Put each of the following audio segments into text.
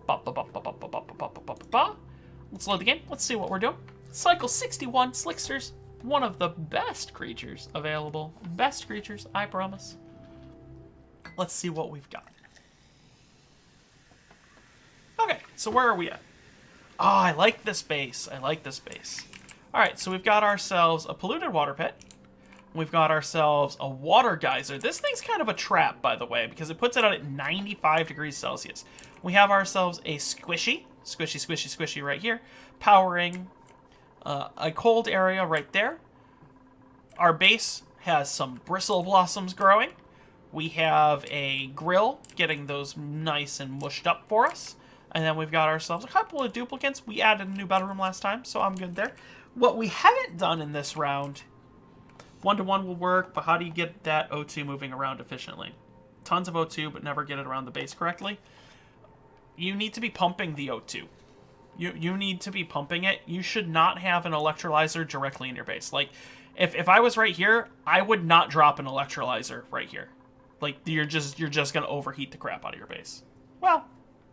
Let's load the game. Let's see what we're doing. Cycle 61, Slicksters. One of the best creatures available. Best creatures, I promise. Let's see what we've got. Okay, so where are we at? Oh, I like this base. I like this base. Alright, so we've got ourselves a polluted water pit. We've got ourselves a water geyser. This thing's kind of a trap, by the way, because it puts it out at 95 degrees Celsius. We have ourselves a squishy right here, powering a cold area right there. Our base has some bristle blossoms growing. We have a grill getting those nice and mushed up for us. And then we've got ourselves a couple of duplicates. We added a new bedroom last time, so I'm good there. What we haven't done in this round, 1-to-1 will work, but how do you get that O2 moving around efficiently? Tons of O2, but never get it around the base correctly. You need to be pumping the O2. You need to be pumping it. You should not have an electrolyzer directly in your base. Like, if I was right here, I would not drop an electrolyzer right here. Like, you're just gonna overheat the crap out of your base. Well,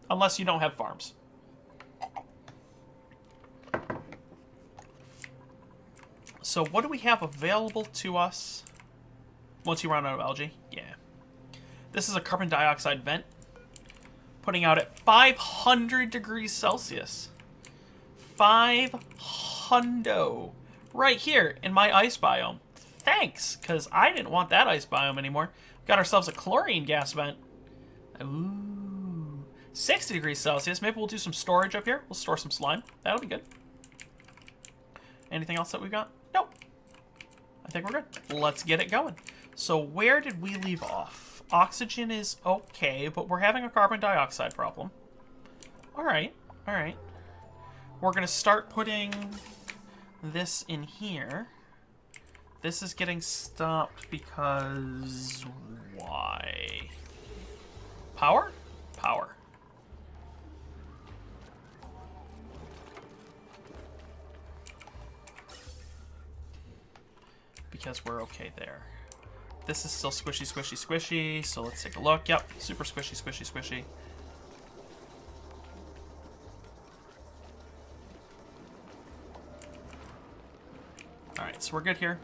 unless you don't have farms. So what do we have available to us once you run out of algae? Yeah. This is a carbon dioxide vent. Putting out at 500 degrees Celsius. 500. Right here in my ice biome. Thanks, because I didn't want that ice biome anymore. Got ourselves a chlorine gas vent. Ooh. 60 degrees Celsius. Maybe we'll do some storage up here. We'll store some slime. That'll be good. Anything else that we've got? Nope. I think we're good. Let's get it going. So where did we leave off? Oxygen is okay, but we're having a carbon dioxide problem. Alright, alright. We're going to start putting this in here. This is getting stopped because... why? Power? Power. Because we're okay there. This is still squishy, squishy, squishy, so let's take a look. Yep, super squishy, squishy, squishy. Alright, so we're good here.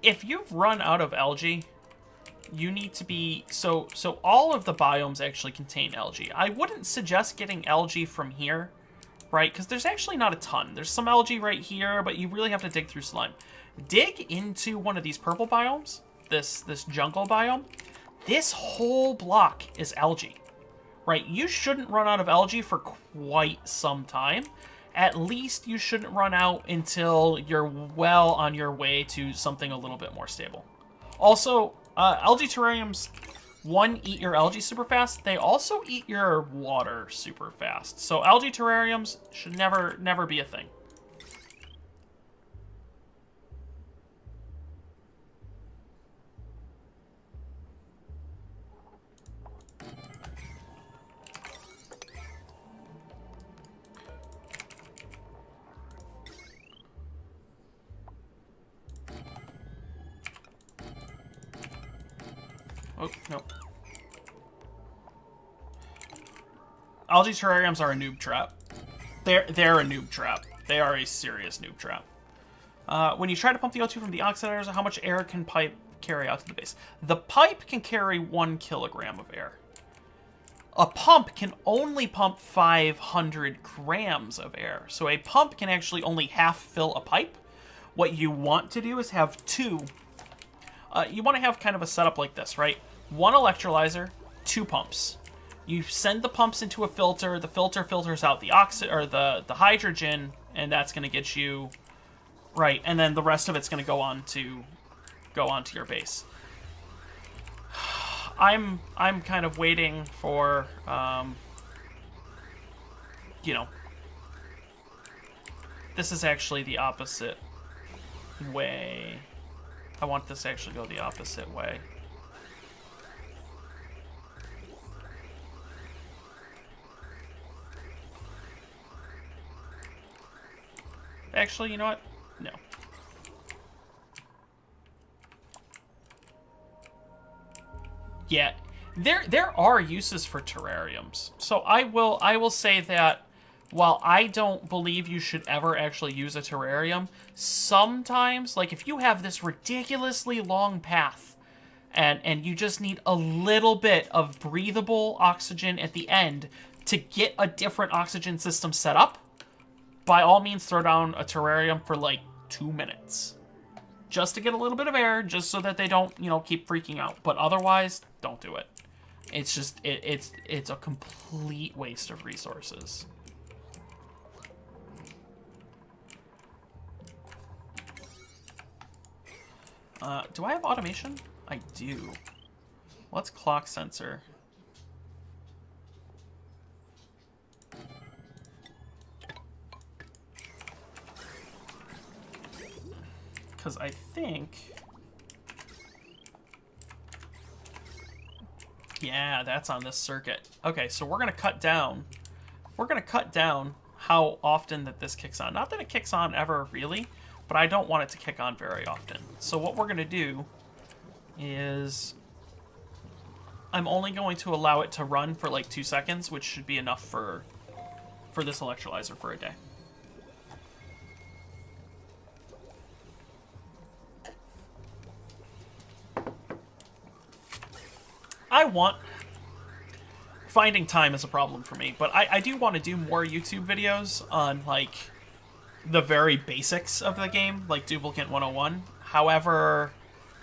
If you've run out of algae, you need to be... So all of the biomes actually contain algae. I wouldn't suggest getting algae from here, right? Because there's actually not a ton. There's some algae right here, but you really have to dig through slime. Dig into one of these purple biomes, this jungle biome. This whole block is algae, right? You shouldn't run out of algae for quite some time. At least you shouldn't run out until you're well on your way to something a little bit more stable. Also, algae terrariums, one, eat your algae super fast. They also eat your water super fast. So algae terrariums should never be a thing. Oh, no. Algae terrariums are a noob trap. They're a noob trap. They are a serious noob trap. When you try to pump the O2 from the oxidizer, how much air can pipe carry out to the base? The pipe can carry 1 kilogram of air. A pump can only pump 500 grams of air. So a pump can actually only half fill a pipe. What you want to do is have two. You want to have kind of a setup like this, right? 1 electrolyzer, 2 pumps. You send the pumps into a filter. The filter filters out the the hydrogen, and that's going to get you right. And then the rest of it's going to go onto your base. I'm kind of waiting for you know. This is actually the opposite way. I want this to actually go the opposite way. Actually, you know what? No. Yeah, There are uses for terrariums. So I will say that while I don't believe you should ever actually use a terrarium, sometimes, like if you have this ridiculously long path and you just need a little bit of breathable oxygen at the end to get a different oxygen system set up, by all means throw down a terrarium for like 2 minutes. Just to get a little bit of air, just so that they don't, you know, keep freaking out. But otherwise, don't do it. It's just, it's a complete waste of resources. Do I have automation? I do. What's clock sensor? Because I think... Yeah, that's on this circuit. Okay, so we're going to cut down... We're going to cut down how often that this kicks on. Not that it kicks on ever, really, but I don't want it to kick on very often. So what we're going to do is... I'm only going to allow it to run for like 2 seconds, which should be enough for this electrolyzer for a day. Finding time is a problem for me, but I do want to do more YouTube videos on, like, the very basics of the game, like Duplicate 101. However,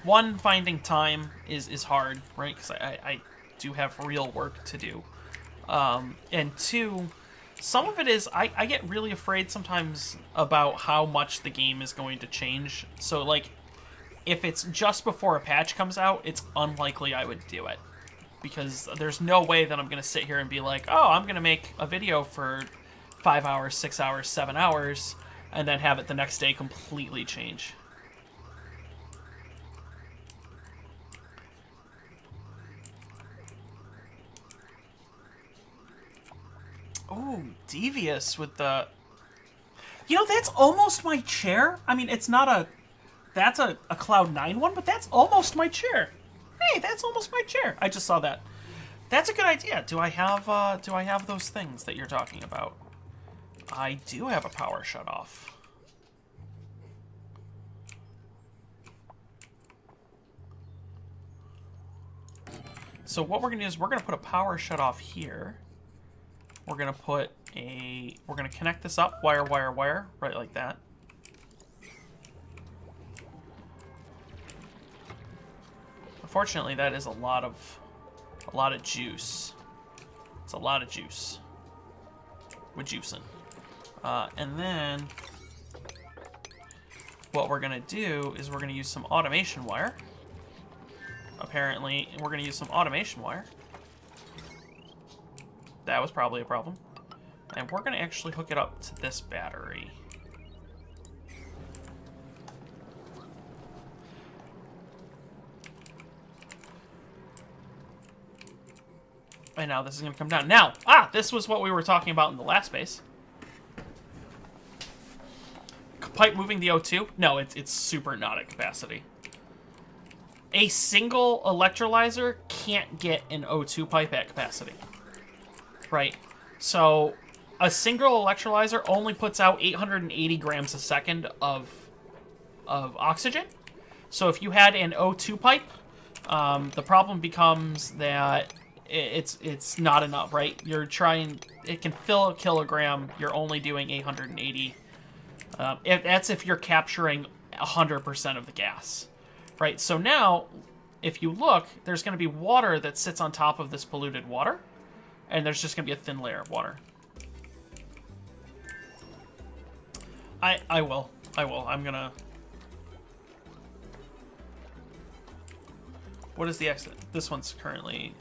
one, finding time is hard, right? Because I do have real work to do. And two, some of it is, I get really afraid sometimes about how much the game is going to change. So, like, if it's just before a patch comes out, it's unlikely I would do it. Because there's no way that I'm going to sit here and be like, oh, I'm going to make a video for 5 hours, 6 hours, 7 hours, and then have it the next day completely change. Oh, devious with the... You know, that's almost my chair. I mean, it's not a... That's a Cloud9 one, but that's almost my chair. Hey, that's almost my chair. I just saw that. That's a good idea. Do I have those things that you're talking about? I do have a power shutoff. So what we're gonna do is we're gonna put a power shutoff here. We're gonna connect this up, wire, right like that. Unfortunately, that is a lot of juice. It's a lot of juice. We're juicing. And then what we're gonna do is we're gonna use some automation wire. Apparently, we're gonna use some automation wire. That was probably a problem. And we're gonna actually hook it up to this battery. And now this is going to come down. Now, this was what we were talking about in the last base. Pipe moving the O2? No, it's super not at capacity. A single electrolyzer can't get an O2 pipe at capacity. Right? So, a single electrolyzer only puts out 880 grams a second of oxygen. So if you had an O2 pipe, the problem becomes that it's not enough, right? It can fill a kilogram, you're only doing 880. That's if you're capturing 100% of the gas, right? So now, if you look, there's going to be water that sits on top of this polluted water, and there's just going to be a thin layer of water. I will. I'm going to... What is the exit? This one's currently...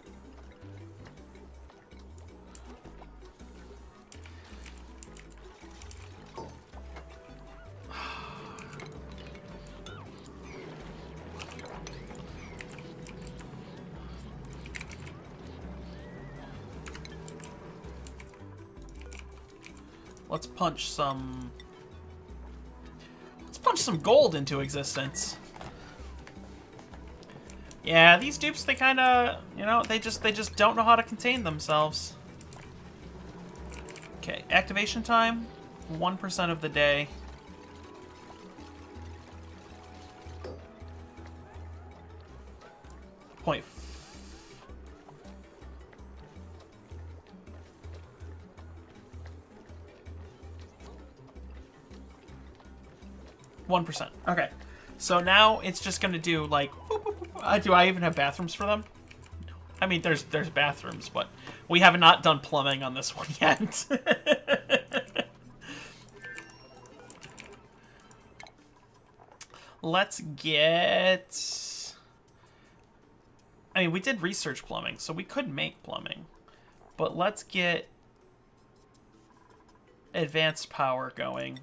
Let's punch some gold into existence. Yeah, these dupes, they kind of, you know, they just don't know how to contain themselves. Okay, activation time, 1% of the day. Point. 1%. Okay. So now it's just going to do, like... do I even have bathrooms for them? No. I mean, there's bathrooms, but we have not done plumbing on this one yet. Let's get... I mean, we did research plumbing, so we could make plumbing. But let's get advanced power going.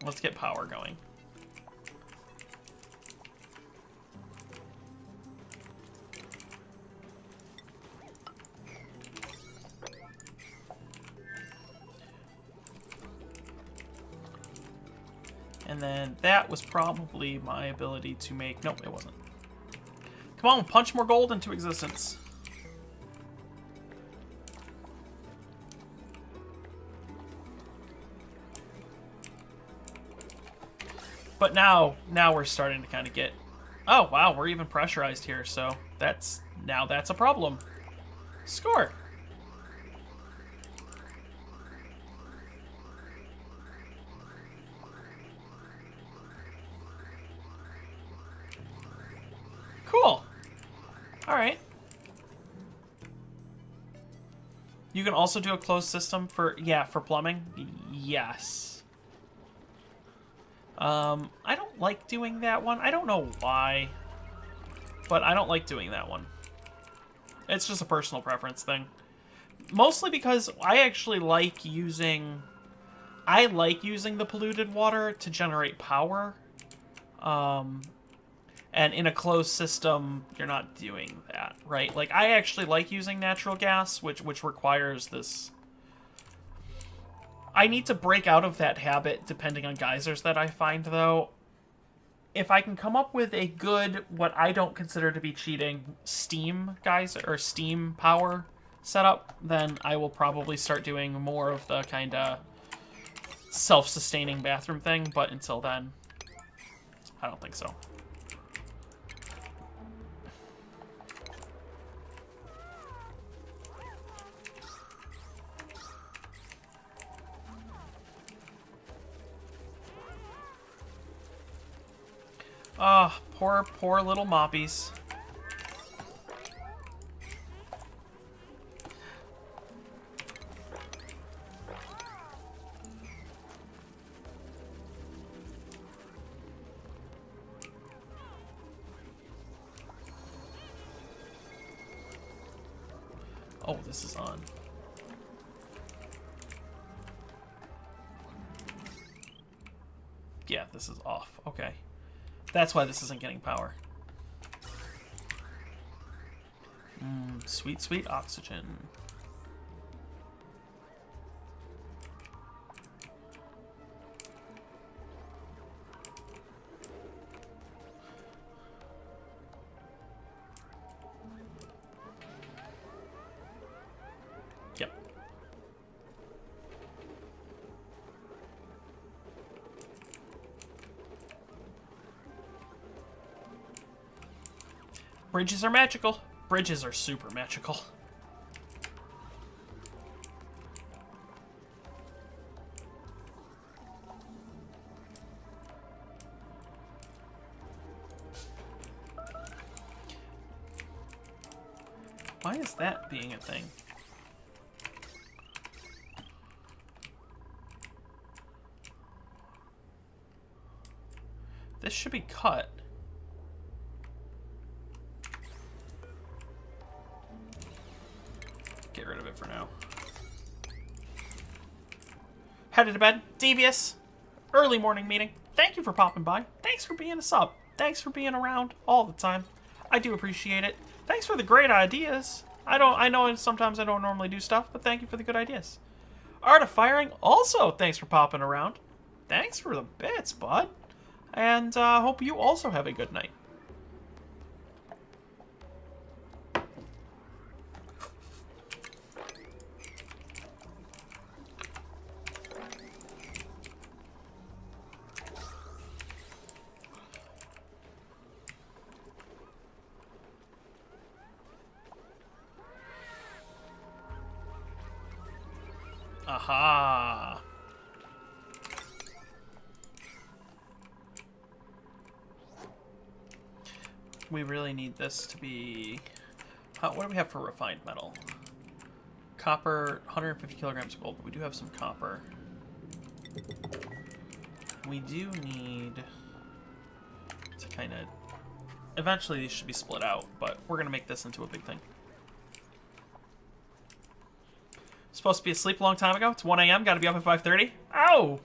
Let's get power going. And then that was probably my ability to make... Nope, it wasn't. Come on, punch more gold into existence. But now we're starting to kind of get... Oh, wow, we're even pressurized here, so that's a problem. Score. Cool. All right. You can also do a closed system for plumbing. Yes. I don't like doing that one. I don't know why, but I don't like doing that one. It's just a personal preference thing. Mostly because I actually like using... I like using the polluted water to generate power. And in a closed system, you're not doing that, right? Like, I actually like using natural gas, which requires this... I need to break out of that habit depending on geysers that I find, though. If I can come up with a good, what I don't consider to be cheating, steam geyser or steam power setup, then I will probably start doing more of the kind of self-sustaining bathroom thing. But until then, I don't think so. Ah, poor little moppies. Oh, this is on. Yeah, this is off. Okay. That's why this isn't getting power. Sweet, sweet oxygen. Yep. Bridges are magical. Bridges are super magical. Why is that being a thing? This should be cut. Get rid of it for now. Headed to bed. Devious. Early morning meeting. Thank you for popping by. Thanks for being a sub. Thanks for being around all the time. I do appreciate it. Thanks for the great ideas. I know sometimes I don't normally do stuff, but thank you for the good ideas. Art of Firing, also thanks for popping around. Thanks for the bits, bud. And hope you also have a good night. Aha. We really need this to be... what do we have for refined metal? Copper, 150 kilograms of gold, but we do have some copper. We do need to kind of... Eventually these should be split out, but we're going to make this into a big thing. Supposed to be asleep a long time ago. It's 1 a.m. Got to be up at 5:30. Ow!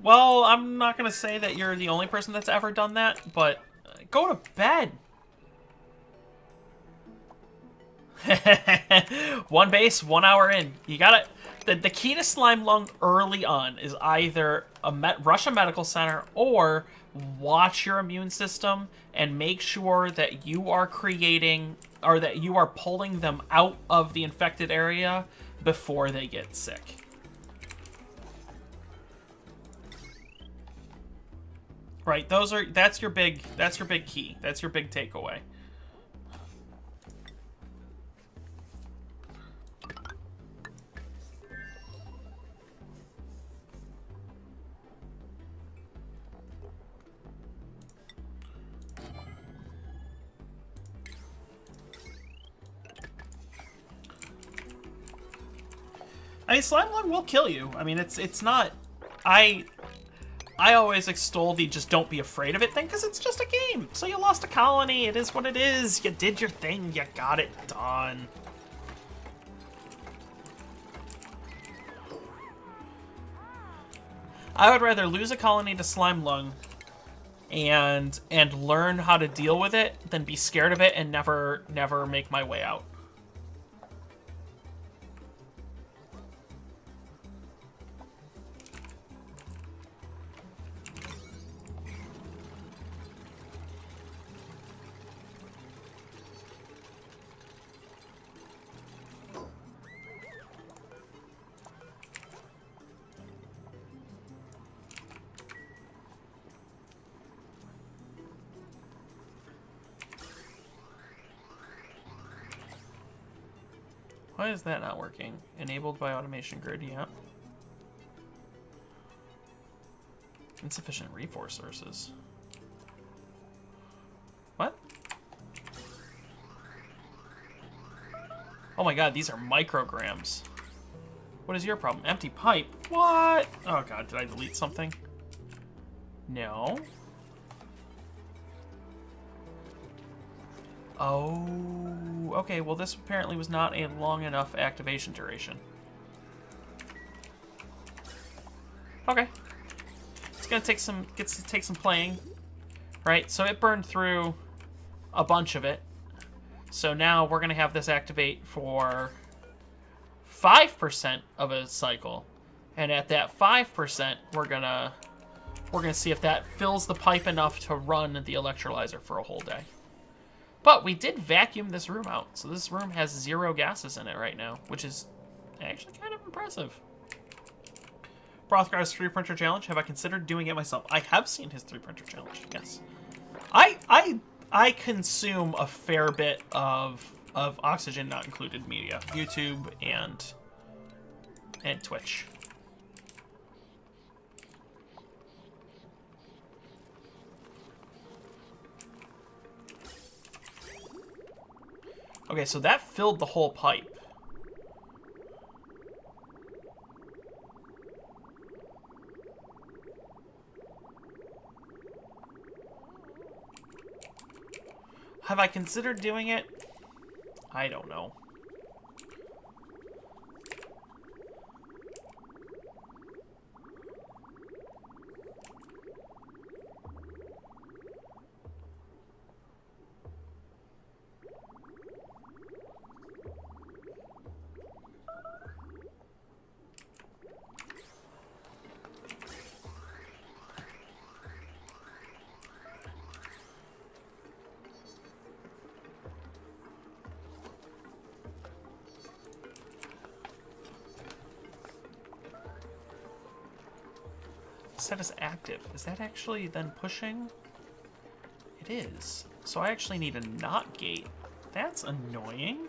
Well, I'm not going to say that you're the only person that's ever done that, but go to bed. One base, 1 hour in. You got it. The key to slime lung early on is either rush a medical center or watch your immune system and make sure that you are creating or that you are pulling them out of the infected area before they get sick. Right, that's your big key. That's your big takeaway. I mean, slime lung will kill you. I mean, it's not... I always extol the just don't be afraid of it thing, because it's just a game. So you lost a colony. It is what it is. You did your thing. You got it done. I would rather lose a colony to slime lung and learn how to deal with it than be scared of it and never make my way out. Why is that not working? Enabled by automation grid, yeah. Insufficient resources. What? Oh my god, these are micrograms. What is your problem? Empty pipe? What? Oh god, did I delete something? No. Oh, okay, well this apparently was not a long enough activation duration. Okay. It's gonna take some playing. Right, so it burned through a bunch of it. So now we're gonna have this activate for 5% of a cycle. And at that 5%, we're gonna see if that fills the pipe enough to run the electrolyzer for a whole day. But we did vacuum this room out, so this room has 0 gases in it right now, which is actually kind of impressive. Brothgar's 3 printer challenge. Have I considered doing it myself? I have seen his 3 printer challenge. Yes, I consume a fair bit of oxygen not included media, YouTube and Twitch. Okay, so that filled the whole pipe. Have I considered doing it? I don't know. Set as active. Is that actually then pushing? It is. So I actually need a not gate. That's annoying.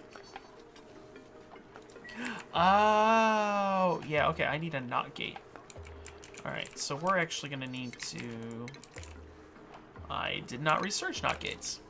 Oh, yeah, okay, I need a not gate. Alright, so we're actually going to need to... I did not research not gates.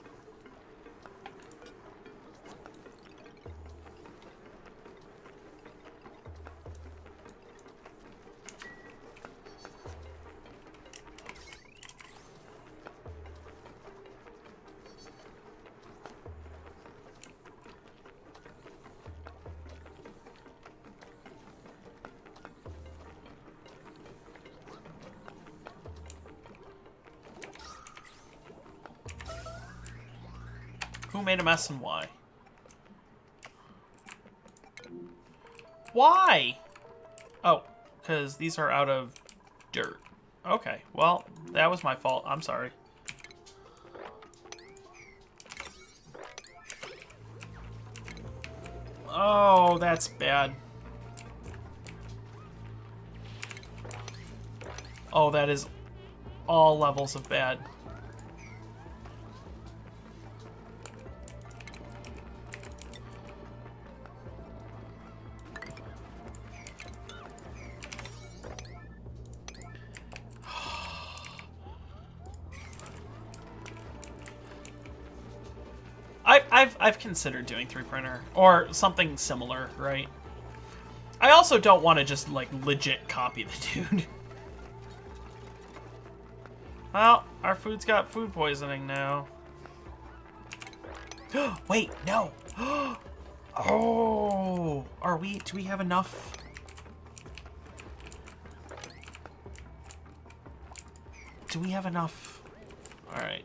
Who made a mess and why? Why? Oh, because these are out of dirt. Okay, well, that was my fault. I'm sorry. Oh, that's bad. Oh, that is all levels of bad. I've considered doing 3-printer or something similar, right? I also don't want to just like legit copy the dude. Well, our food's got food poisoning now. Wait, no. Oh, do we have enough? Do we have enough? All right.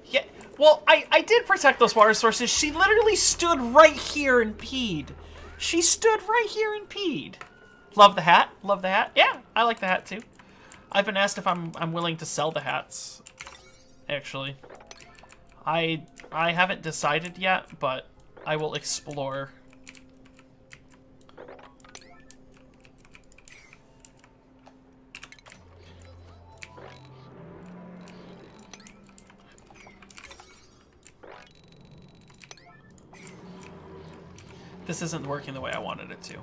Yeah, well, I did protect those water sources. She literally stood right here and peed. She stood right here and peed. Love the hat. Love the hat. Yeah, I like the hat too. I've been asked if I'm willing to sell the hats. Actually, I haven't decided yet, but I will explore. This isn't working the way I wanted it to.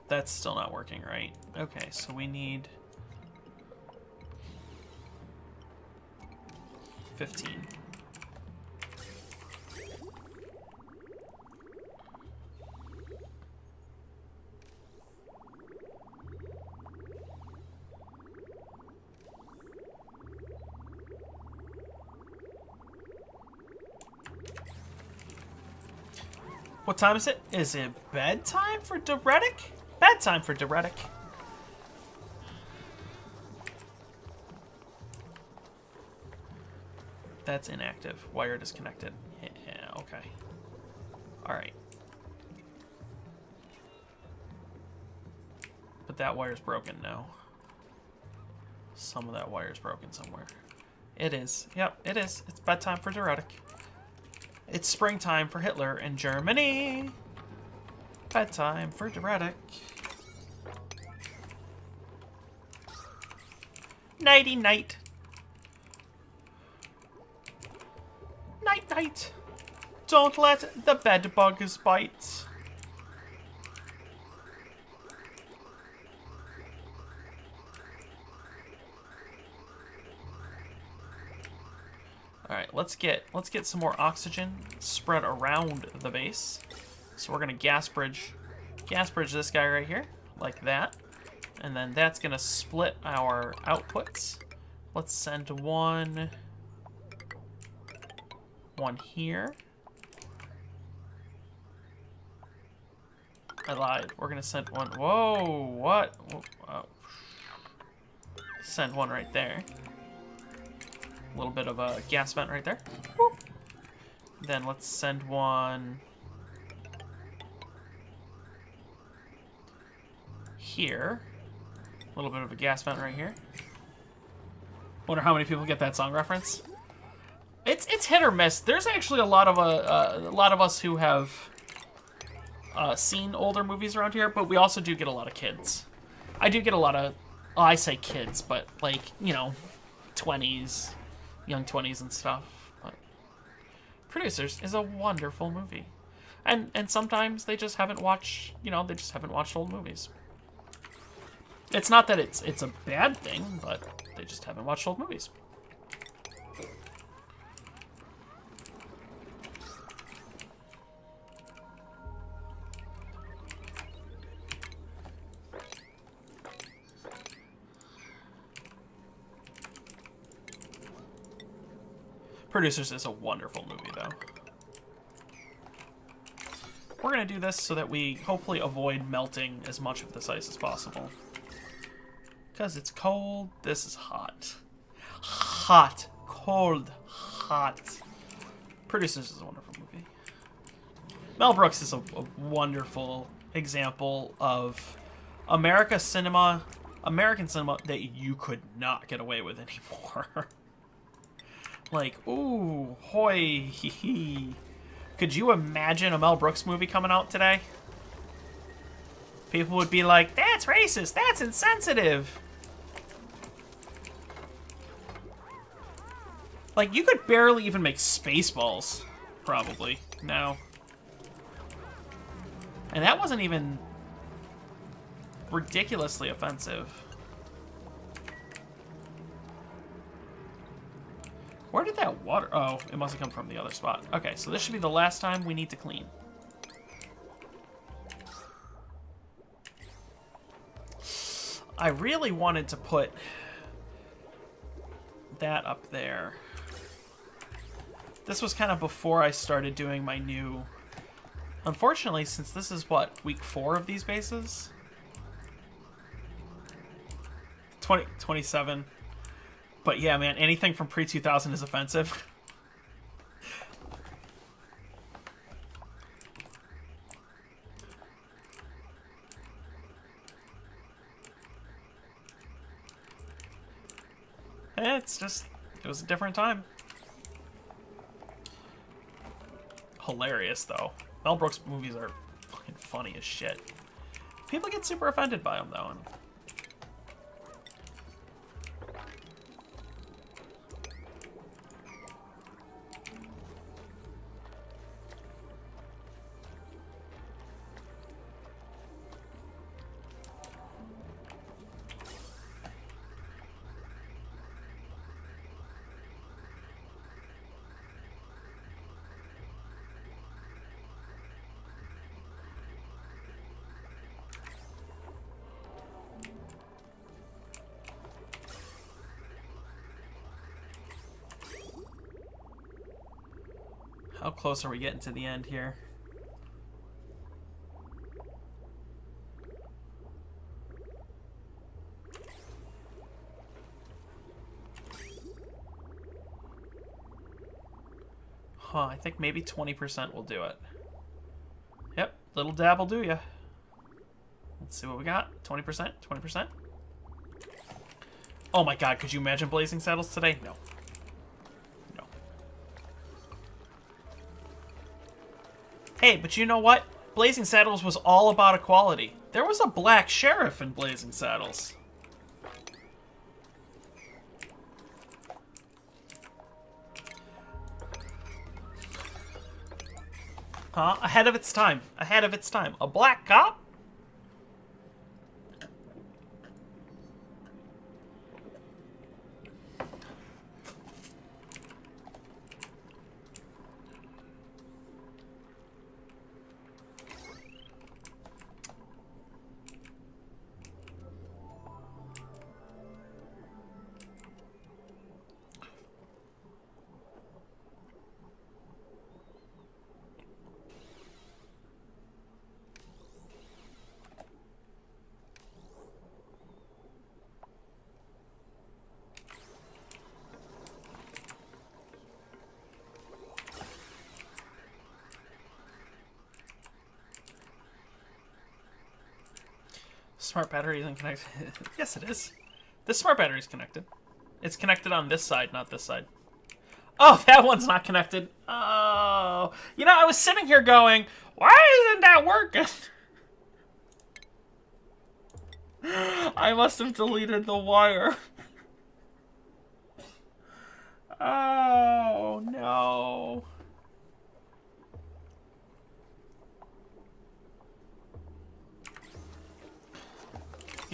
That's still not working, right? Okay, so we need 15. What time is it? Is it bedtime for Diuretic? Bedtime for Diuretic. That's inactive. Wire disconnected. Yeah, okay. Alright. But that wire's broken now. Some of that wire's broken somewhere. It is. Yep, it is. It's bedtime for Diuretic. It's springtime for Hitler in Germany. Bedtime for Diuretic. Nighty night. Night night. Don't let the bed bugs bite. All right, let's get some more oxygen spread around the base. So we're gonna gas bridge this guy right here, like that. And then that's gonna split our outputs. Let's send one here. I lied. We're gonna send one. Whoa, what? Oh. Send one right there. A little bit of a gas vent right there. Whoop. Then let's send one here. A little bit of a gas vent right here. Wonder how many people get that song reference. It's hit or miss. There's actually a lot of us who have seen older movies around here, but we also do get a lot of kids. I do get a lot of, well, I say kids, but like, you know, 20s, young 20s and stuff. But Producers is a wonderful movie. And sometimes they just haven't watched, you know, they just haven't watched old movies. It's not that it's a bad thing, but they just haven't watched old movies. Producers is a wonderful movie, though. We're going to do this so that we hopefully avoid melting as much of this ice as possible. Because it's cold, this is hot. Hot. Cold. Hot. Producers is a wonderful movie. Mel Brooks is a wonderful example of American cinema that you could not get away with anymore. Like, ooh, hoy, hee hee. Could you imagine a Mel Brooks movie coming out today? People would be like, that's racist, that's insensitive. Like, you could barely even make Spaceballs, probably, now. And that wasn't even ridiculously offensive. Where did that water... Oh, it must have come from the other spot. Okay, so this should be the last time we need to clean. I really wanted to put that up there. This was kind of before I started doing my new... Unfortunately, since this is, what, week 4 of these bases? 27. But yeah, man, anything from pre-2000 is offensive. It's just, it was a different time. Hilarious, though. Mel Brooks movies are fucking funny as shit. People get super offended by them, though. And how close are we getting to the end here? Huh, I think maybe 20% will do it. Yep, little dab will do ya. Let's see what we got. 20%, 20%. Oh my god, could you imagine Blazing Saddles today? No. No. Hey, but you know what? Blazing Saddles was all about equality. There was a black sheriff in Blazing Saddles. Huh? Ahead of its time. Ahead of its time. A black cop? Smart battery isn't connected. Yes, it is. This smart battery is connected. It's connected on this side, not this side. Oh, that one's not connected. Oh. You know, I was sitting here going, why isn't that working? I must have deleted the wire. Oh, no.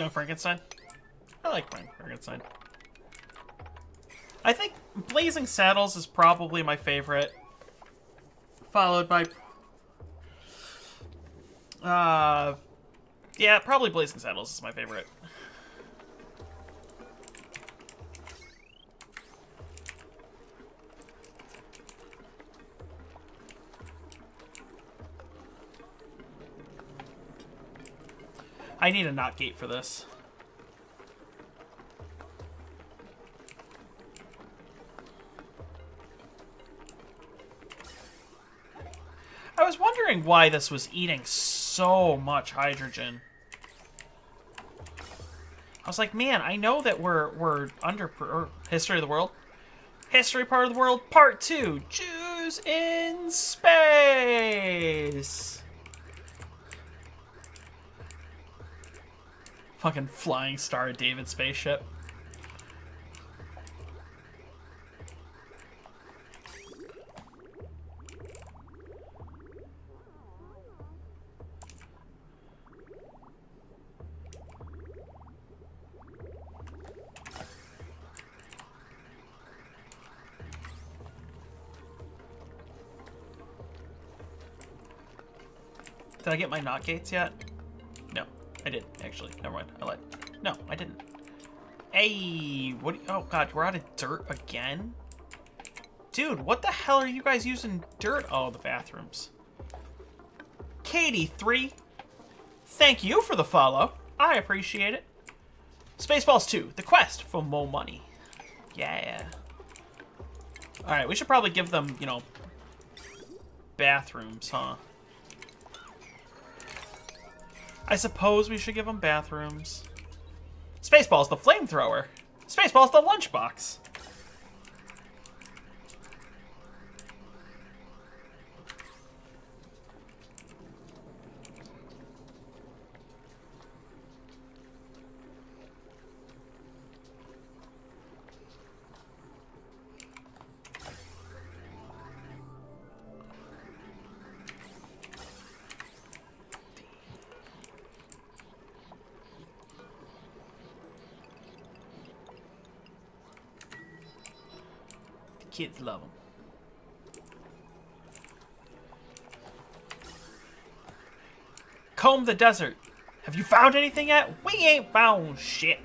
You know, Frankenstein? I like Frankenstein. I think Blazing Saddles is probably my favorite. Followed by... yeah, probably Blazing Saddles is my favorite. I need a knot gate for this. I was wondering why this was eating so much hydrogen. I was like, man, I know that we're under history of the world. History part of the world, part 2. Jews in space. Fucking flying Star of David spaceship. Did I get my knot gates yet? No, I did actually. Never mind. I lied. No, I didn't. Hey, what? Oh god, we're out of dirt again, dude. What the hell are you guys using dirt? Oh, the bathrooms. Katie3, thank you for the follow. I appreciate it. Spaceballs 2, the quest for more money. Yeah. All right, we should probably give them, you know, bathrooms, huh? I suppose we should give them bathrooms. Spaceballs the flamethrower. Spaceballs the lunchbox. Kids love them. Comb the desert. Have you found anything yet? We ain't found shit.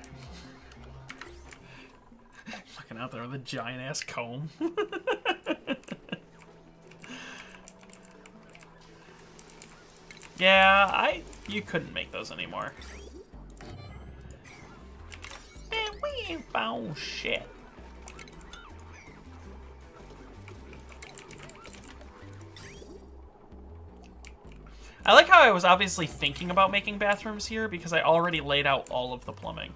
Fucking out there with a giant ass comb. Yeah, you couldn't make those anymore. Man, we ain't found shit. I like how I was obviously thinking about making bathrooms here because I already laid out all of the plumbing.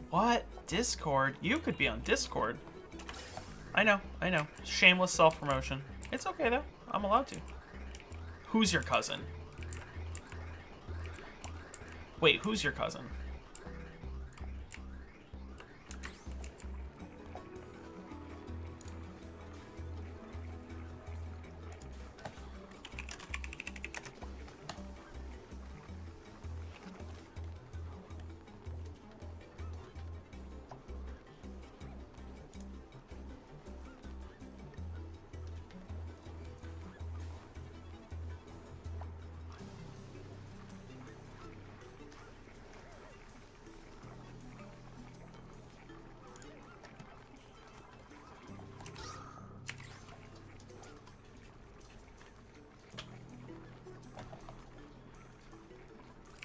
What? Discord? You could be on Discord. I know. Shameless self-promotion. It's okay though. I'm allowed to. Who's your cousin? Wait, who's your cousin?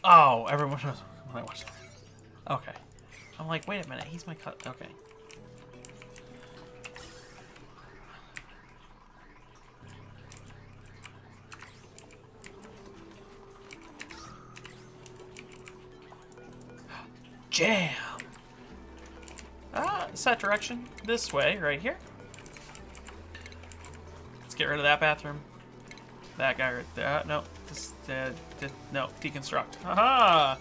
Oh, everyone knows when I watch it. Okay. I'm like, wait a minute, he's my cut. Okay. Jam! Set direction this way, right here. Let's get rid of that bathroom. That guy right there. No, this, no, deconstruct. Haha!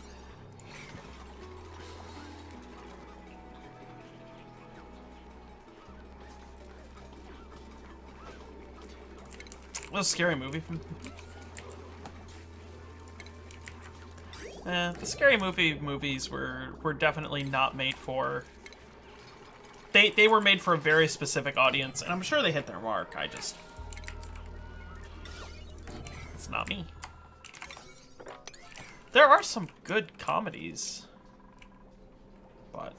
was a scary movie from... the scary movies were definitely not made for... They were made for a very specific audience, and I'm sure they hit their mark. It's not me. There are some good comedies, but...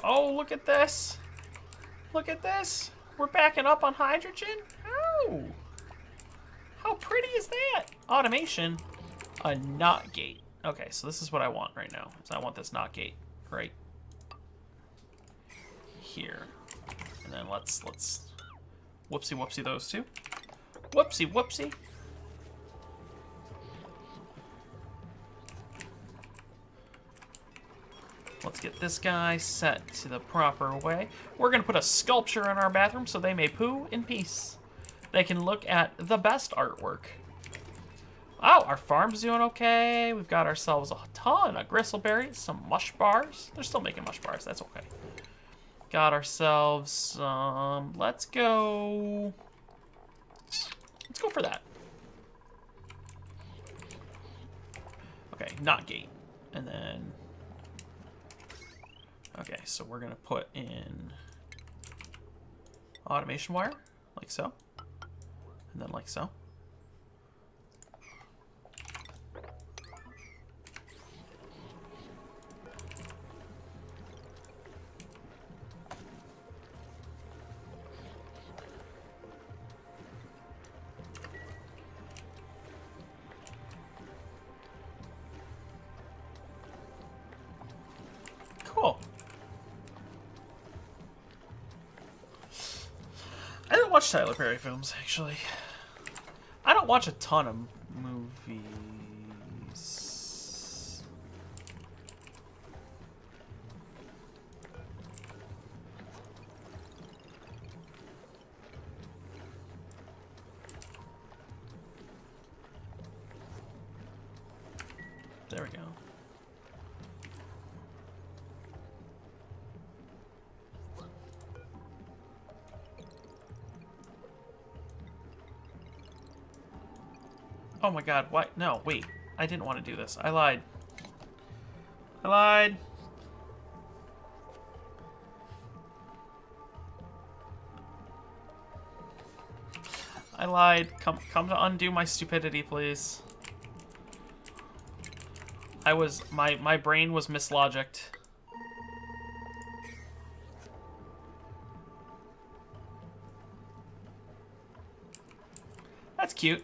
Oh, look at this. Look at this. We're backing up on hydrogen? How? How pretty is that? Automation. A not gate. Okay, so this is what I want right now. So I want this not gate right here. And then let's whoopsie whoopsie those two. Whoopsie whoopsie. Let's get this guy set to the proper way. We're going to put a sculpture in our bathroom so they may poo in peace. They can look at the best artwork. Oh, our farm's doing okay. We've got ourselves a ton of gristleberries, some mush bars. They're still making mush bars. That's okay. Got ourselves, let's go for that. Okay, not gate. And then... Okay, so we're gonna put in automation wire, like so, and then like so. Cool. I don't watch Tyler Perry films, actually. I don't watch a ton of movies. There we go. Oh my god, what? No, wait. I didn't want to do this. I lied. I lied. I lied. Come to undo my stupidity, please. My brain was mislogicked. That's cute.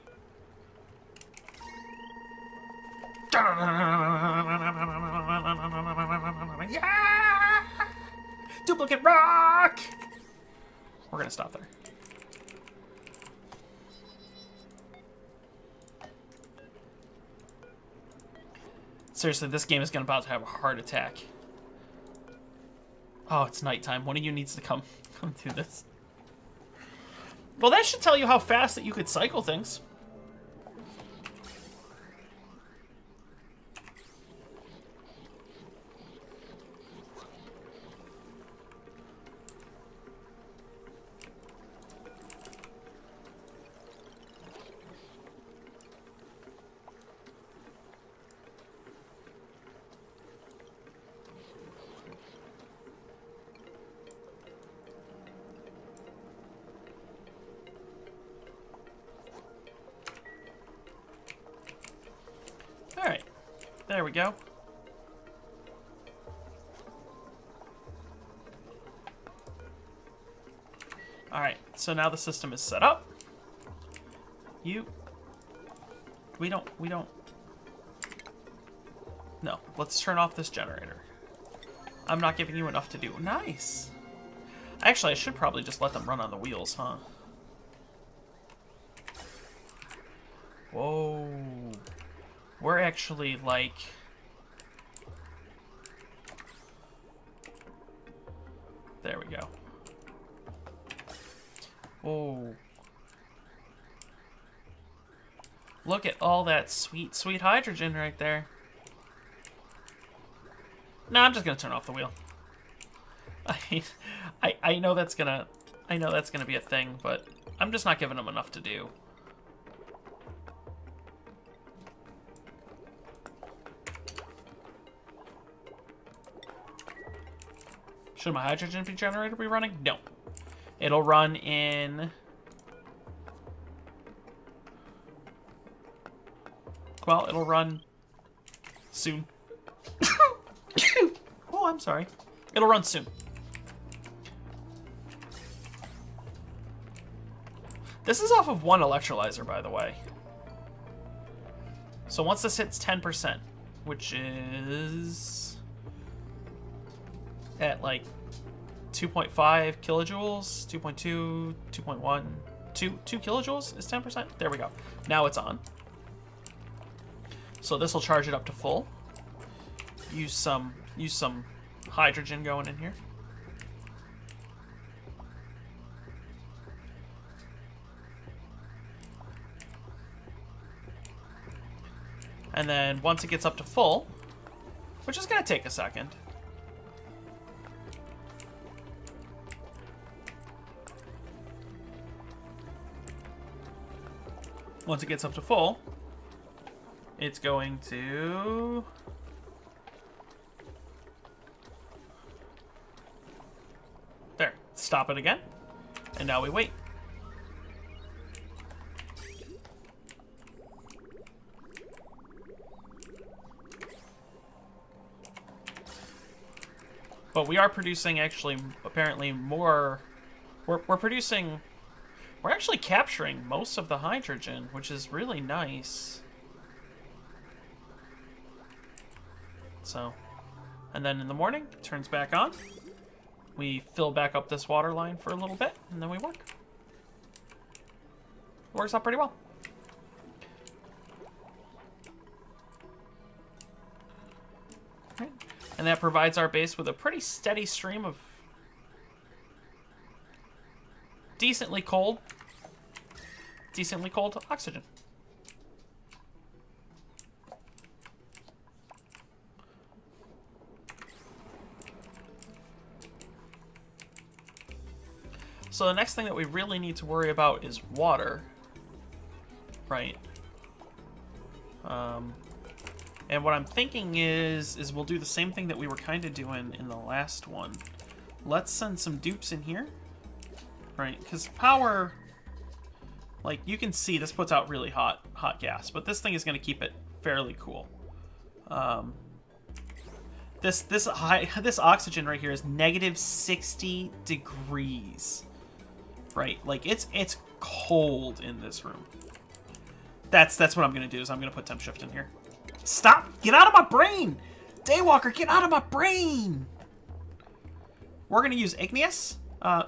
Yeah! Duplicate rock! We're gonna stop there. Seriously, this game is about to have a heart attack. Oh, it's nighttime. One of you needs to come through this. Well, that should tell you how fast that you could cycle things. Alright, there we go. Alright, so now the system is set up. We don't... No, let's turn off this generator. I'm not giving you enough to do. Nice. Actually, I should probably just let them run on the wheels, huh? Whoa. We're actually, like... There we go. Whoa. Look at all that sweet, sweet hydrogen right there. Nah, I'm just gonna turn off the wheel. I know that's gonna be a thing, but I'm just not giving them enough to do. Should my hydrogen generator be running? No. It'll run in... Well, it'll run soon. Oh, I'm sorry. It'll run soon. This is off of one electrolyzer, by the way. So once this hits 10%, which is at like 2.5 kilojoules, 2.2, 2.1, 2 kilojoules is 10%. There we go. Now it's on. So this will charge it up to full. Use some hydrogen going in here. And then once it gets up to full, which is going to take a second. Once it gets up to full, it's going to... There. Stop it again. And now we wait. But we are producing, actually, apparently more... We're actually capturing most of the hydrogen, which is really nice. So, and then in the morning, it turns back on. We fill back up this water line for a little bit, and then we work. Works out pretty well. Right. And that provides our base with a pretty steady stream of decently cold oxygen. So the next thing that we really need to worry about is water, right? And what I'm thinking is we'll do the same thing that we were kind of doing in the last one. Let's send some dupes in here, right? Because power, like you can see, this puts out really hot gas, but this thing is going to keep it fairly cool. This oxygen right here is negative 60 degrees. Right, like it's cold in this room. That's what I'm gonna do. Is I'm gonna put temp shift in here. Stop! Get out of my brain, Daywalker! Get out of my brain. We're gonna use igneous.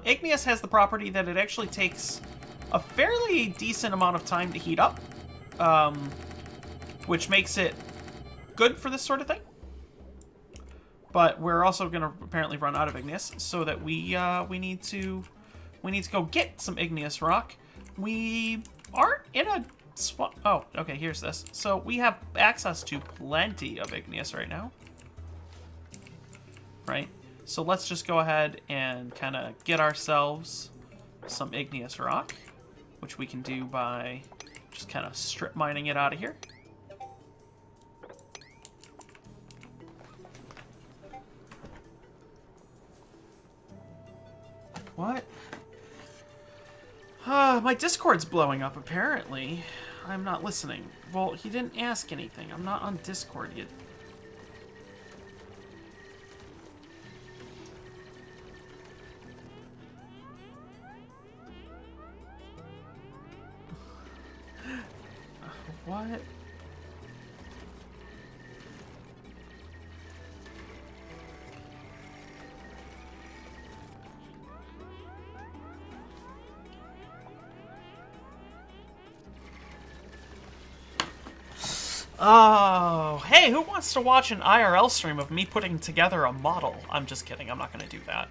Igneous has the property that it actually takes a fairly decent amount of time to heat up, which makes it good for this sort of thing. But we're also gonna apparently run out of igneous, so that we need to go get some igneous rock. We aren't in a spot. Oh, okay, here's this. So we have access to plenty of igneous right now. Right? So let's just go ahead and kind of get ourselves some igneous rock, which we can do by just kind of strip mining it out of here. What? My Discord's blowing up, apparently. I'm not listening. Well, he didn't ask anything. I'm not on Discord yet. What? Oh, hey, who wants to watch an IRL stream of me putting together a model? I'm just kidding, I'm not gonna do that.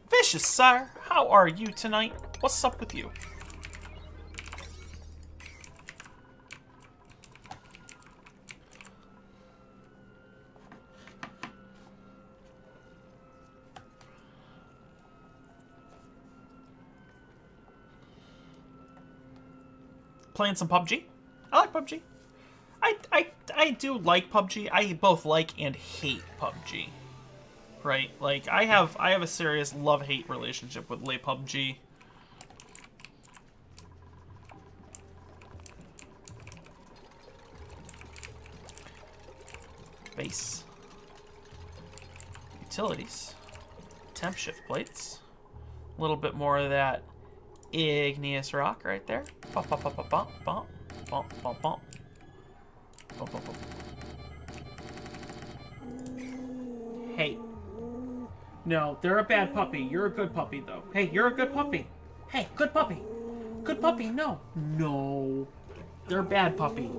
Vicious, sire, how are you tonight? What's up with you? Playing some PUBG. I like PUBG. I do like PUBG. I both like and hate PUBG. Right? Like I have a serious love-hate relationship with PUBG. Base. Utilities. Temp shift plates. A little bit more of that igneous rock right there. Bump, bump, bump, bump, bump, bump, bump, bump, bump. Bump, bump, bump. Hey. No, they're a bad puppy. You're a good puppy, though. Hey, you're a good puppy. Hey, good puppy. Good puppy. No. No. They're a bad puppy.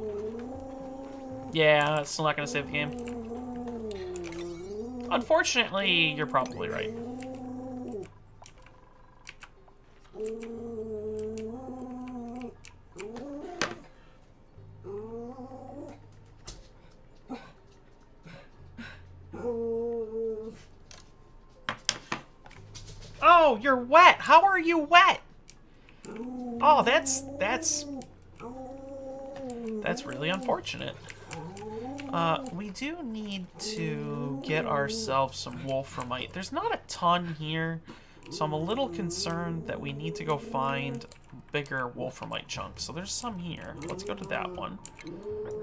Yeah, still not gonna save the game. Unfortunately, you're probably right. Oh, you're wet. How are you wet? Oh, that's really unfortunate. We do need to get ourselves some wolframite. There's not a ton here, so I'm a little concerned that we need to go find bigger wolframite chunks. So there's some here. Let's go to that one.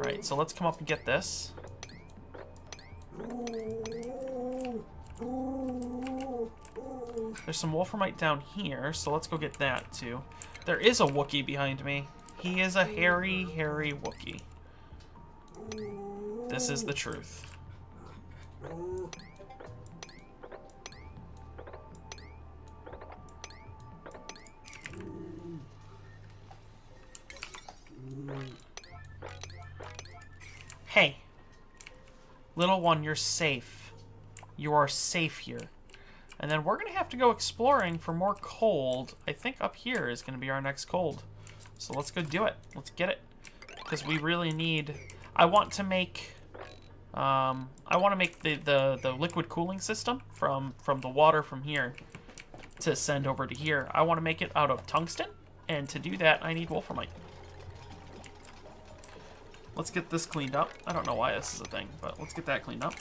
Right, so let's come up and get this. There's some wolframite down here, so let's go get that too. There is a Wookiee behind me. He is a hairy, hairy Wookiee. This is the truth. Hey. Little one, you're safe. You are safe here. And then we're going to have to go exploring for more cold. I think up here is going to be our next cold. So let's go do it. Let's get it. Because we really need... I want to make the liquid cooling system from the water from here to send over to here. I want to make it out of tungsten. And to do that, I need wolframite. Let's get this cleaned up. I don't know why this is a thing, but let's get that cleaned up.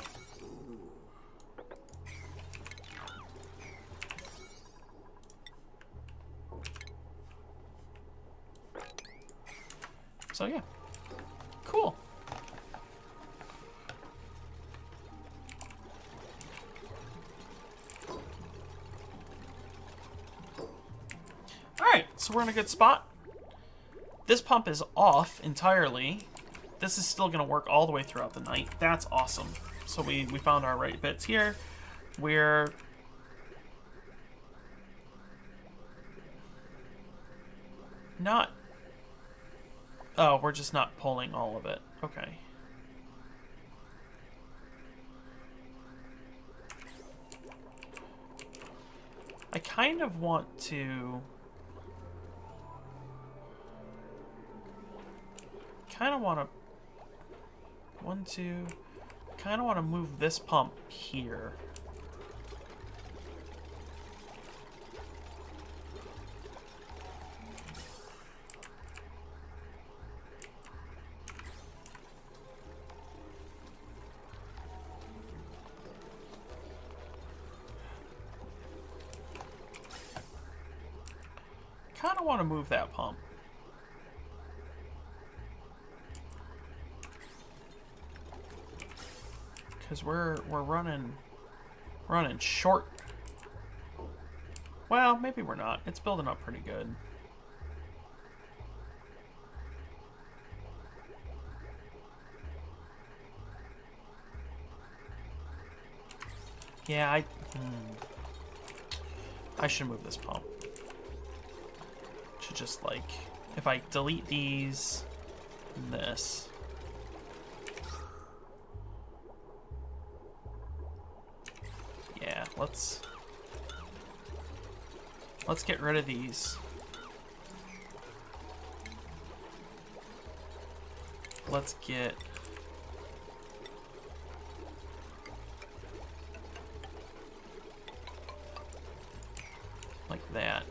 So yeah, cool. All right, so we're in a good spot. This pump is off entirely. This is still gonna work all the way throughout the night. That's awesome. So we found our right bits here. We're not... Oh, we're just not pulling all of it. Okay. I kind of want to... kind of want to... 1, 2... kind of want to move this pump here. Kind of want to move that pump. Because we're running short. Well, maybe we're not. It's building up pretty good. Yeah, I should move this pump. should just, like, if I delete these and this. Yeah, let's get rid of these. Let's get... like that.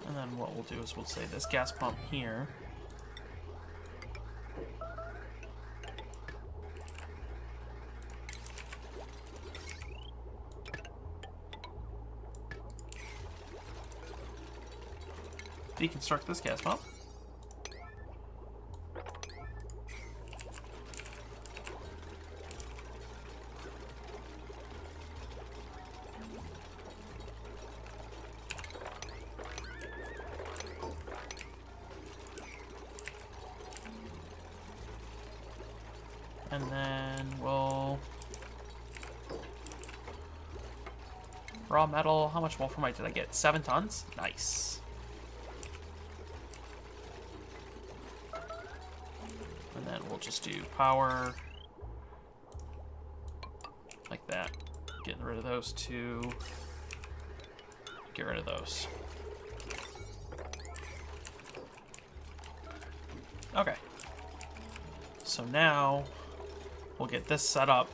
And then what we'll do is we'll say this gas pump here. Deconstruct this gas pump. And then we'll... raw metal. How much wolframite did I get? 7 tons? Nice. And then we'll just do power. Like that. Getting rid of those two. Get rid of those. Okay. So now we'll get this set up.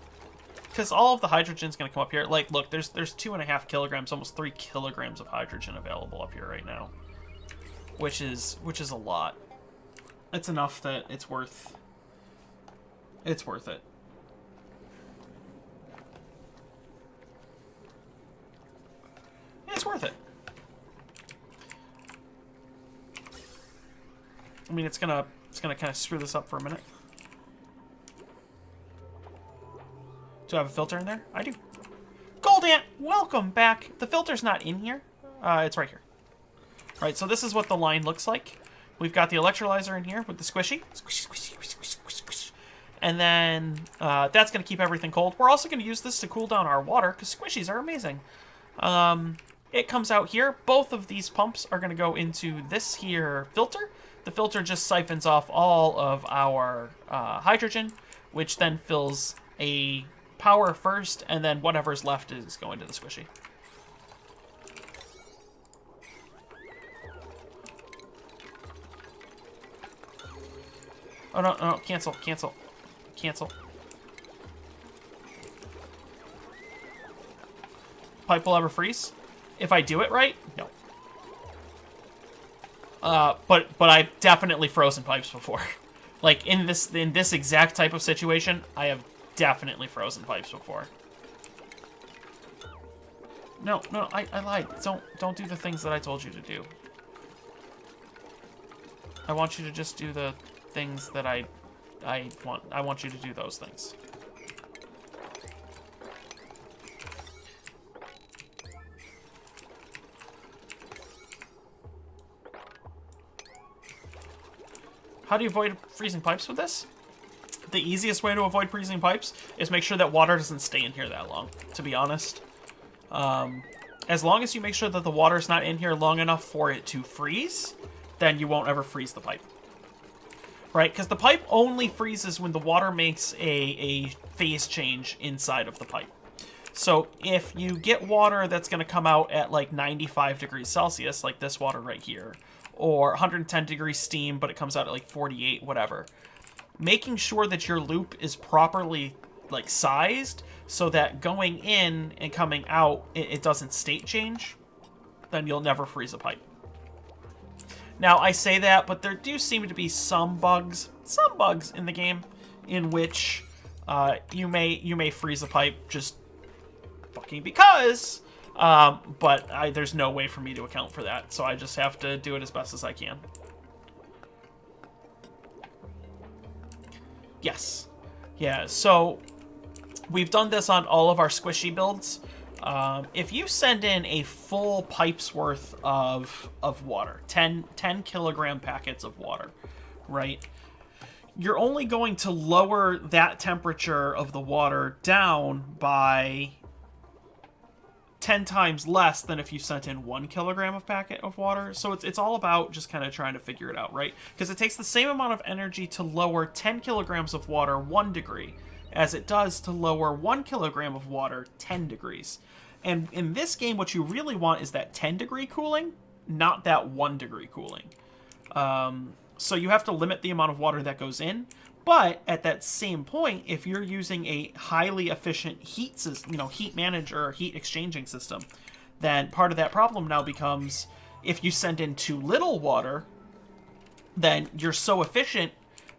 Because all of the hydrogen's going to come up here. Like, look, there's 2.5 kilograms, almost 3 kilograms of hydrogen available up here right now. Which is a lot. It's enough that it's worth it. It's worth it. I mean, it's gonna kind of screw this up for a minute. Do I have a filter in there? I do. Gold Ant, welcome back. The filter's not in here. It's right here. All right, so this is what the line looks like. We've got the electrolyzer in here with the squishy. Squishy, squishy, squishy, squishy, squishy. And then that's going to keep everything cold. We're also going to use this to cool down our water because squishies are amazing. It comes out here. Both of these pumps are going to go into this here filter. The filter just siphons off all of our hydrogen, which then fills a power first, and then whatever's left is going to the squishy. Oh, no, no, cancel, cancel, cancel. Pipe will ever freeze? If I do it right? No. But I've definitely frozen pipes before. Like, in this exact type of situation, I have definitely frozen pipes before. No, no, I lied. Don't do the things that I told you to do. I want you to just do the things that I want you to do those things. How do you avoid freezing pipes with this? The easiest way to avoid freezing pipes is make sure that water doesn't stay in here that long, to be honest. As long as you make sure that the water's not in here long enough for it to freeze, then you won't ever freeze the pipe. Right? Because the pipe only freezes when the water makes a phase change inside of the pipe. So if you get water that's going to come out at like 95 degrees Celsius, like this water right here, or 110 degrees steam, but it comes out at like 48, whatever, making sure that your loop is properly like sized so that going in and coming out, it doesn't state change, then you'll never freeze a pipe. Now, I say that, but there do seem to be some bugs in the game in which you may freeze a pipe just fucking because, but there's no way for me to account for that, so I just have to do it as best as I can. Yes. Yeah, so we've done this on all of our squishy builds. If you send in a full pipe's worth of water, 10 kilogram packets of water, right? You're only going to lower that temperature of the water down by 10 times less than if you sent in 1 kilogram of packet of water. So it's all about just kind of trying to figure it out, right? Because it takes the same amount of energy to lower 10 kilograms of water 1 degree as it does to lower 1 kilogram of water 10 degrees. And in this game, what you really want is that 10 degree cooling, not that 1 degree cooling. So you have to limit the amount of water that goes in. But at that same point, if you're using a highly efficient heat system, heat manager or heat exchanging system, then part of that problem now becomes if you send in too little water, then you're so efficient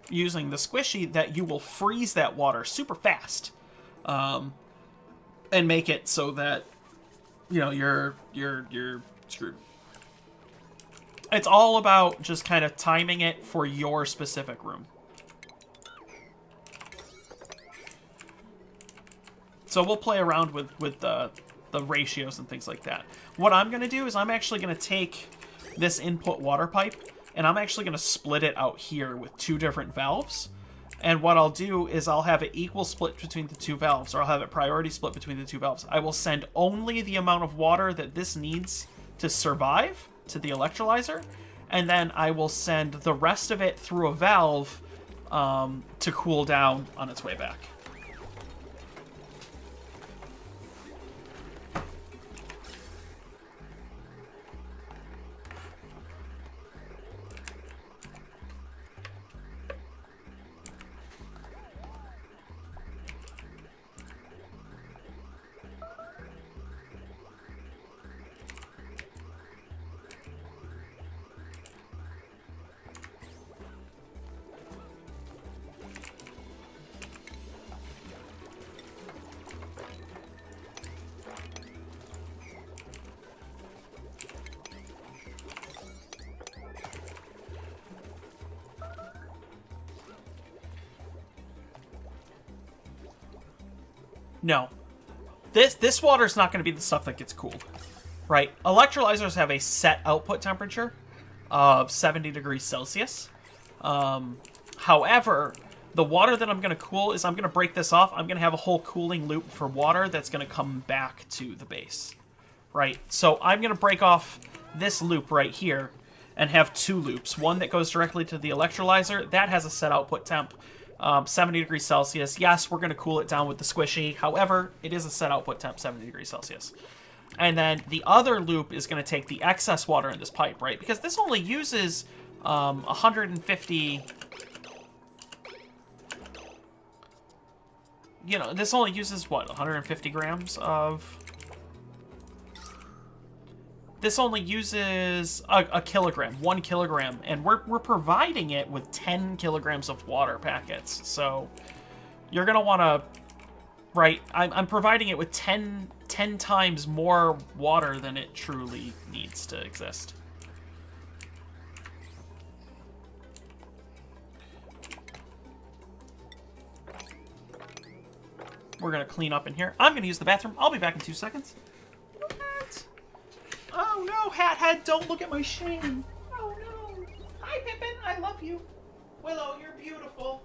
using the squishy that you will freeze that water super fast, and make it so that you're screwed. It's all about just kind of timing it for your specific room. So we'll play around with the ratios and things like that. What I'm going to do is I'm actually going to take this input water pipe, and I'm actually going to split it out here with 2 different valves. And what I'll do is I'll have it equal split between the 2 valves, or I'll have it priority split between the 2 valves. I will send only the amount of water that this needs to survive to the electrolyzer, and then I will send the rest of it through a valve to cool down on its way back. No. This water is not going to be the stuff that gets cooled, right? Electrolyzers have a set output temperature of 70 degrees Celsius. However, the water that I'm going to cool is I'm going to break this off. I'm going to have a whole cooling loop for water that's going to come back to the base, right? So I'm going to break off this loop right here and have 2 loops. One that goes directly to the electrolyzer. That has a set output temp. 70 degrees Celsius. Yes, we're going to cool it down with the squishy. However, it is a set output temp, 70 degrees Celsius. And then the other loop is going to take the excess water in this pipe, right? Because this only uses 150... this only uses, what, 150 grams of... This only uses a kilogram, 1 kilogram, and we're providing it with 10 kilograms of water packets. So you're going to want to, right, I'm providing it with 10 times more water than it truly needs to exist. We're going to clean up in here. I'm going to use the bathroom. I'll be back in 2 seconds. Oh no, Hathead, don't look at my shame. Oh no. Hi, Pippin, I love you. Willow, you're beautiful.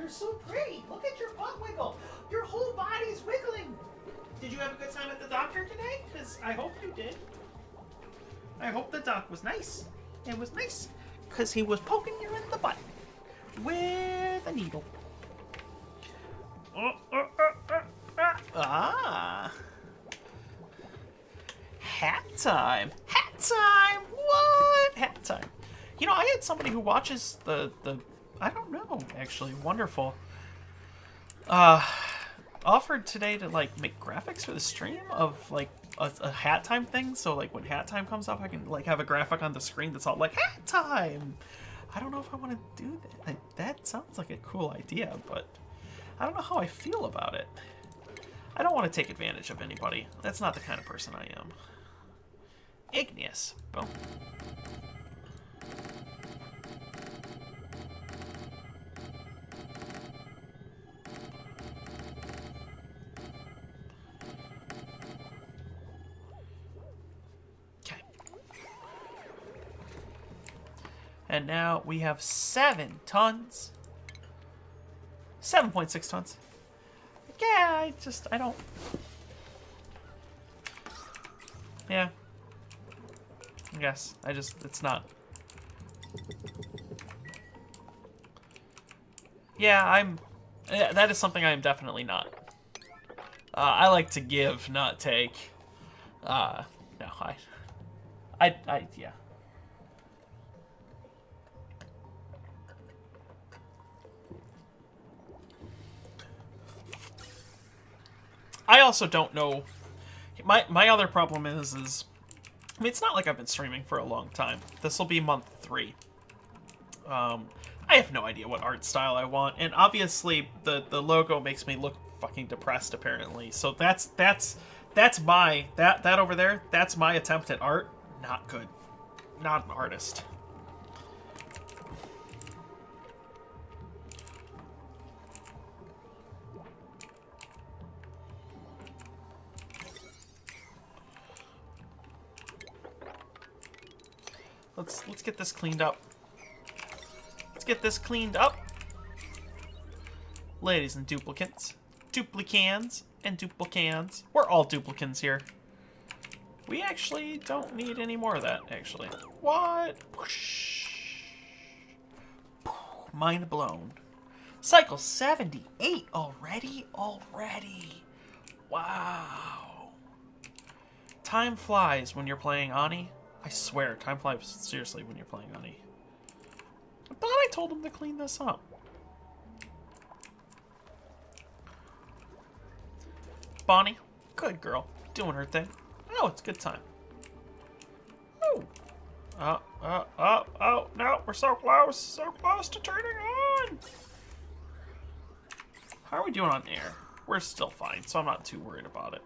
So pretty. Look at your butt wiggle. Your whole body's wiggling. Did you have a good time at the doctor today? Because I hope you did. I hope the doc was nice. It was nice. Because he was poking you in the butt with a needle. time. Hat time. What? Hat time. You know, I had somebody who watches the I don't know, actually. Wonderful. Offered today to, like, make graphics for the stream of, like, a hat time thing. So, like, when hat time comes up, I can, like, have a graphic on the screen that's all like, hat time. I don't know if I want to do that. That sounds like a cool idea, but I don't know how I feel about it. I don't want to take advantage of anybody. That's not the kind of person I am. Igneous. Boom. Okay. And now we have 7 tons. 7.6 tons. Yeah, I don't... Yeah. I guess. It's not... Yeah, that is something I am definitely not. I like to give, not take. No, yeah. I also don't know. My other problem is I mean, it's not like I've been streaming for a long time. This will be month 3. I have no idea what art style I want, and obviously the logo makes me look fucking depressed. Apparently, so that's my that over there. That's my attempt at art. Not good. Not an artist. Let's get this cleaned up. Let's get this cleaned up. Ladies and duplicants. Duplicans and duplicans. We're all duplicants here. We actually don't need any more of that, actually. What? Mind blown. Cycle 78 already? Already. Wow. Time flies when you're playing Ani. I swear, time flies seriously when you're playing Ani. I thought I told him to clean this up. Bonnie, good girl, doing her thing. Oh, it's a good time. Oh. Oh, no, we're so close to turning on. How are we doing on air? We're still fine, so I'm not too worried about it.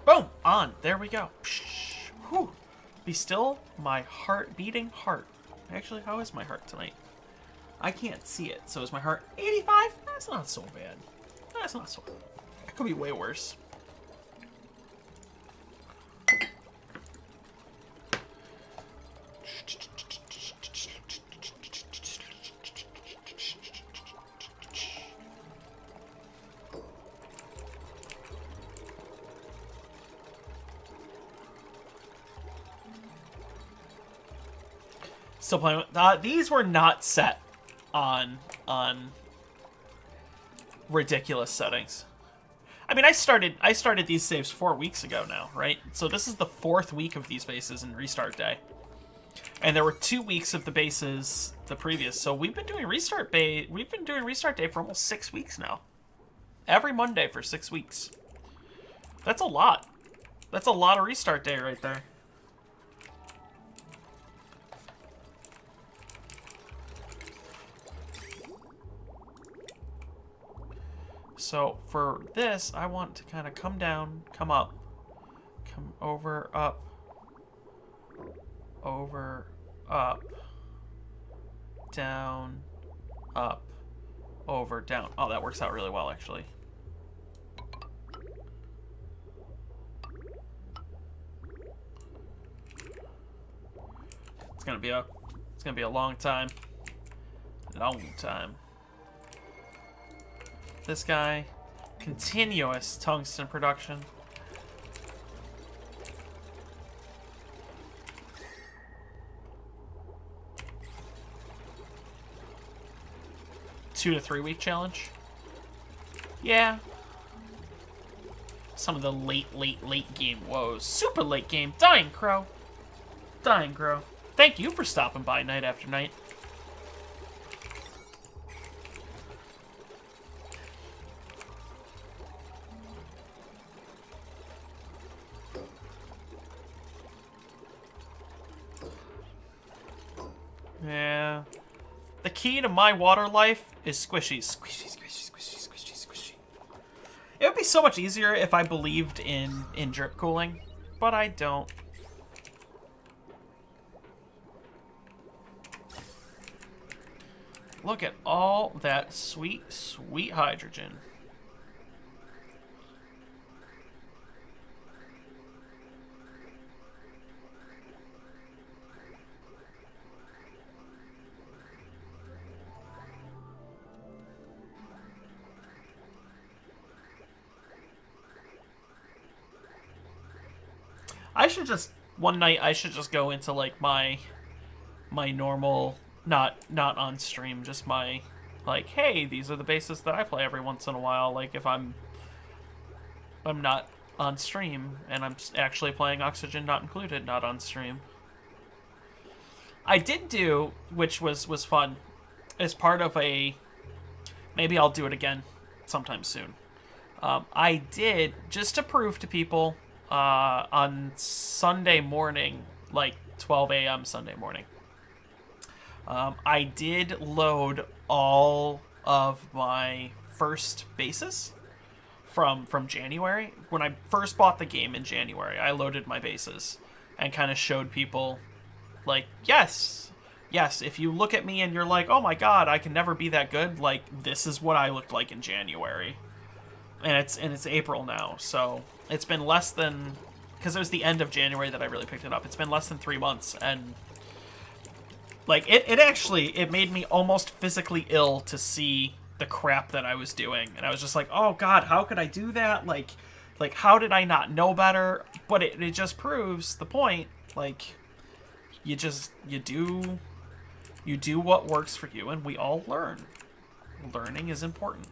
Boom, on, there we go. Whew. Be still, my beating heart. Actually, how is my heart tonight? I can't see it, so is my heart 85? That's not so bad. That's not so bad. It could be way worse. Still playing with... these were not set on ridiculous settings. I mean, I started these saves 4 weeks ago now, right? So this is the 4th week of these bases in restart day. And there were 2 weeks of the bases the previous. So we've been doing restart day for almost 6 weeks now. Every Monday for 6 weeks. That's a lot. That's a lot of restart day right there. So for this, I want to kind of come down, come up, come over, up, over, up, down, up, over, down. Oh, that works out really well, actually. It's gonna be a long time. Long time. This guy, continuous tungsten production. $2 to 3 week challenge. Yeah. some of the late game woes. Super late game. Dying Crow. Dying Crow. Thank you for stopping by night after night. Yeah. The key to my water life is squishy. Squishy, squishy, squishy, squishy, squishy. It would be so much easier if I believed in drip cooling, but I don't. Look at all that sweet, sweet hydrogen. I should just one night I should just go into like my normal not on stream, just my like, hey, these are the bases that I play every once in a while, like if I'm not on stream and I'm actually playing Oxygen Not Included, not on stream. I did do, which was fun, as part of a, maybe I'll do it again sometime soon. I did, just to prove to people, on Sunday morning, like 12 a.m. Sunday morning, I did load all of my first bases from January. When I first bought the game in January, I loaded my bases and kind of showed people, like, yes, if you look at me and you're like, oh my god, I can never be that good, like, this is what I looked like in January. And it's April now, so it's been less than, because it was the end of January that I really picked it up. It's been less than 3 months, and like it made me almost physically ill to see the crap that I was doing, and I was just like, oh god, how could I do that? Like how did I not know better? But it just proves the point. Like, you do what works for you, and we all learn. Learning is important.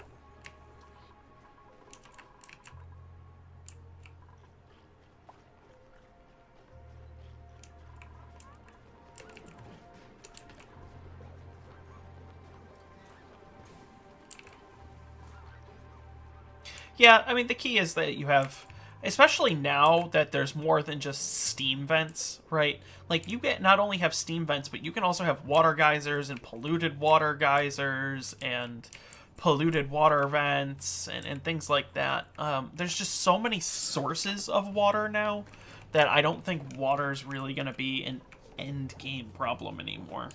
Yeah, I mean, the key is that you have, especially now that there's more than just steam vents, right? Like, you not only have steam vents, but you can also have water geysers and polluted water geysers and polluted water vents and things like that. There's just so many sources of water now that I don't think water is really going to be an end game problem anymore.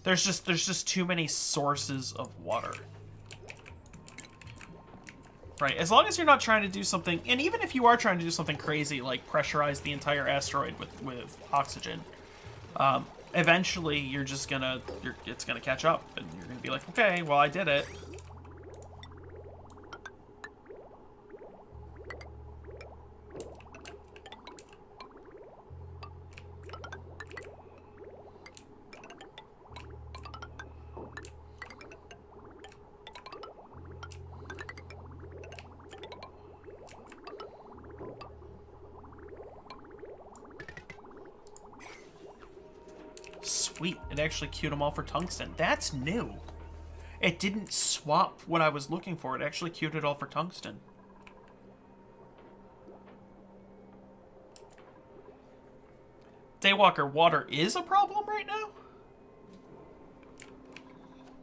There's just too many sources of water. Right, as long as you're not trying to do something, and even if you are trying to do something crazy, like pressurize the entire asteroid with oxygen, eventually you're just gonna, it's gonna catch up, and you're gonna be like, okay, well, I did it. Sweet, it actually queued them all for tungsten. That's new. It didn't swap what I was looking for. It actually queued it all for tungsten. Daywalker, water is a problem right now?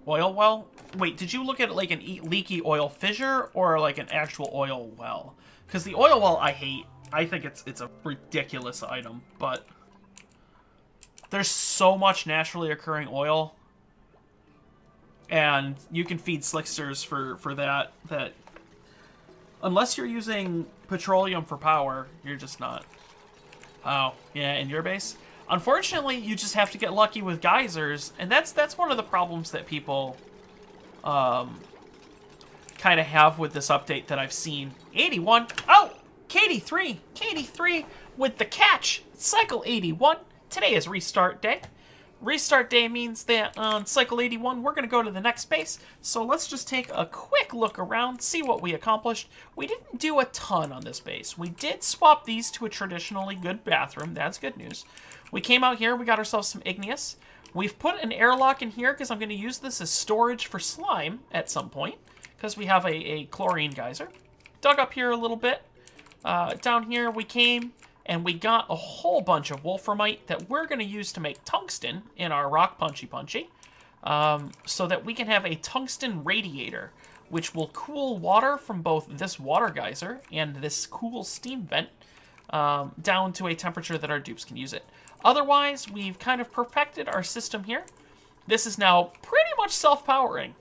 Oil well? Wait, did you look at like an leaky oil fissure or like an actual oil well? Because the oil well I hate. I think it's a ridiculous item, but there's so much naturally occurring oil, and you can feed Slicksters for that unless you're using petroleum for power, you're just not. Oh, yeah, in your base? Unfortunately, you just have to get lucky with geysers, and that's one of the problems that people kind of have with this update that I've seen. 81. Oh, KD3 with the catch. Cycle 81. Today is restart day. Restart day means that on cycle 81, we're going to go to the next base. So let's just take a quick look around, see what we accomplished. We didn't do a ton on this base. We did swap these to a traditionally good bathroom. That's good news. We came out here. We got ourselves some igneous. We've put an airlock in here because I'm going to use this as storage for slime at some point because we have a chlorine geyser. Dug up here a little bit. Down here we came and we got a whole bunch of wolframite that we're going to use to make tungsten in our rock punchy, so that we can have a tungsten radiator, which will cool water from both this water geyser and this cool steam vent down to a temperature that our dupes can use it. Otherwise, we've kind of perfected our system here. This is now pretty much self-powering,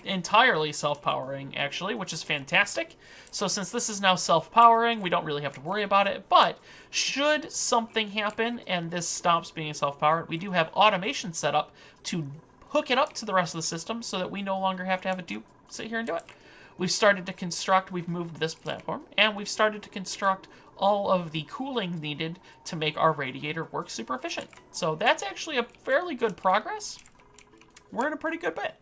entirely self-powering, actually, which is fantastic. So since this is now self-powering, we don't really have to worry about it. But should something happen and this stops being self-powered, we do have automation set up to hook it up to the rest of the system so that we no longer have to have a dupe sit here and do it. We've started to construct, we've moved this platform, and we've started to construct all of the cooling needed to make our radiator work super efficient. So that's actually a fairly good progress. We're in a pretty good bit.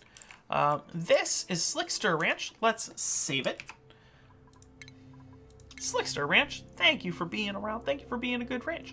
This is Slickster Ranch. Let's save it. Slickster Ranch, thank you for being around. Thank you for being a good ranch.